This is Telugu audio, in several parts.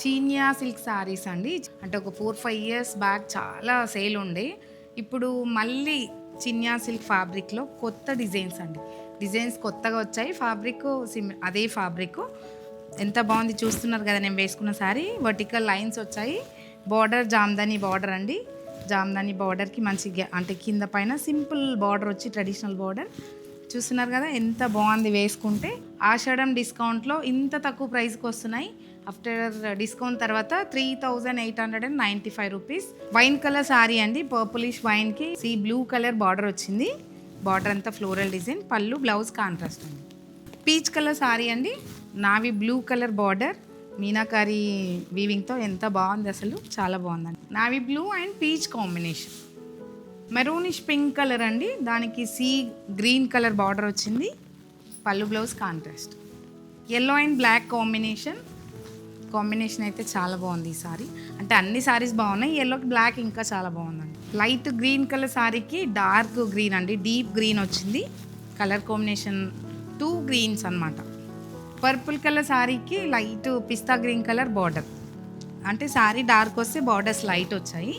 చీనియా సిల్క్ శారీస్ అండి. అంటే ఒక 4-5 ఇయర్స్ బ్యాక్ చాలా సేల్ ఉండే. ఇప్పుడు మళ్ళీ చినియా సిల్క్ ఫ్యాబ్రిక్లో కొత్త డిజైన్స్ అండి. డిజైన్స్ కొత్తగా వచ్చాయి. ఫ్యాబ్రిక్ అదే ఫ్యాబ్రిక్. ఎంత బాగుంది చూస్తున్నారు కదా. నేను వేసుకున్న శారీ వర్టికల్ లైన్స్ వచ్చాయి. బార్డర్ జామ్దాని బార్డర్ అండి. జామ్దాని బార్డర్కి మంచి అంటే కింద పైన సింపుల్ బార్డర్ వచ్చి ట్రెడిషనల్ బార్డర్ చూస్తున్నారు కదా. ఎంత బాగుంది వేసుకుంటే. ఆషాఢం డిస్కౌంట్లో ఇంత తక్కువ ప్రైస్కి వస్తున్నాయి. ఆఫ్టర్ డిస్కౌంట్ తర్వాత 3895 రూపీస్. వైన్ కలర్ శారీ అండి. పర్పులిష్ వైన్కి సీ బ్లూ కలర్ బార్డర్ వచ్చింది. బార్డర్ అంతా ఫ్లోరల్ డిజైన్. పళ్ళు బ్లౌజ్ కాంట్రాస్ట్ అండి. పీచ్ కలర్ శారీ అండి. నావీ బ్లూ కలర్ బార్డర్ మీనాకారి వీవింగ్తో ఎంత బాగుంది అసలు. చాలా బాగుందండి. Navy blue and peach combination. Maroonish pink colour అండి. దానికి సీ గ్రీన్ కలర్ బార్డర్ వచ్చింది. పళ్ళు blouse contrast. Yellow and black combination అయితే చాలా బాగుంది ఈ సారీ. అంటే అన్ని సారీస్ బాగున్నాయి. ఎల్లోకి బ్లాక్ ఇంకా చాలా బాగుందండి. లైట్ గ్రీన్ కలర్ సారీకి డార్క్ గ్రీన్ అండి. డీప్ గ్రీన్ వచ్చింది. కలర్ కాంబినేషన్ 2 గ్రీన్స్ అనమాట. పర్పుల్ కలర్ సారీకి లైట్ పిస్తా గ్రీన్ కలర్ బార్డర్. అంటే సారీ డార్క్ వస్తే బార్డర్స్ లైట్ వచ్చాయి.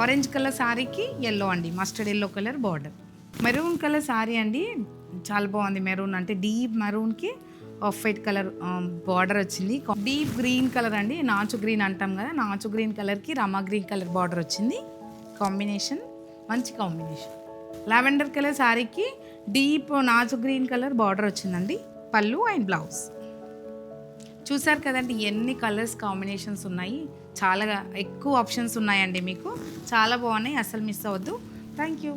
ఆరెంజ్ కలర్ సారీకి ఎల్లో అండి. Mustard yellow colour border. Maroon colour sari అండి. చాలా బాగుంది. మెరూన్ అంటే డీప్ మెరూన్కి ఆఫ్ వైట్ కలర్ బార్డర్ వచ్చింది. డీప్ గ్రీన్ కలర్ అండి. నాచు గ్రీన్ అంటాం కదా. నాచు గ్రీన్ కలర్కి రమా గ్రీన్ కలర్ బార్డర్ వచ్చింది. కాంబినేషన్ మంచి కాంబినేషన్. లావెండర్ కలర్ శారీకి డీప్ నాచు గ్రీన్ కలర్ బార్డర్ వచ్చిందండి. పళ్ళు అండ్ బ్లౌజ్. చూసారు కదండి ఎన్ని కలర్స్ కాంబినేషన్స్ ఉన్నాయి. చాలా ఎక్కువ ఆప్షన్స్ ఉన్నాయండి. మీకు చాలా బాగున్నాయి. అసలు మిస్ అవ్వద్దు. Thank you.